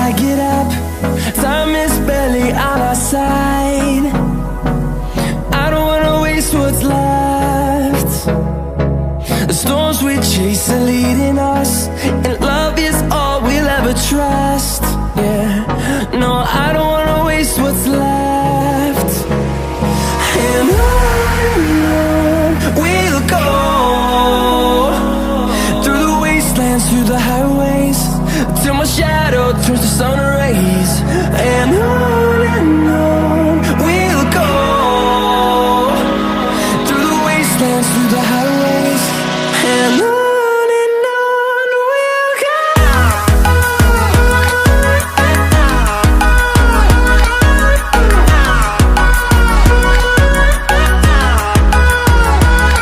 I get up, time is barely on our side. I don't wanna waste what's left. The storms we chase are leading us.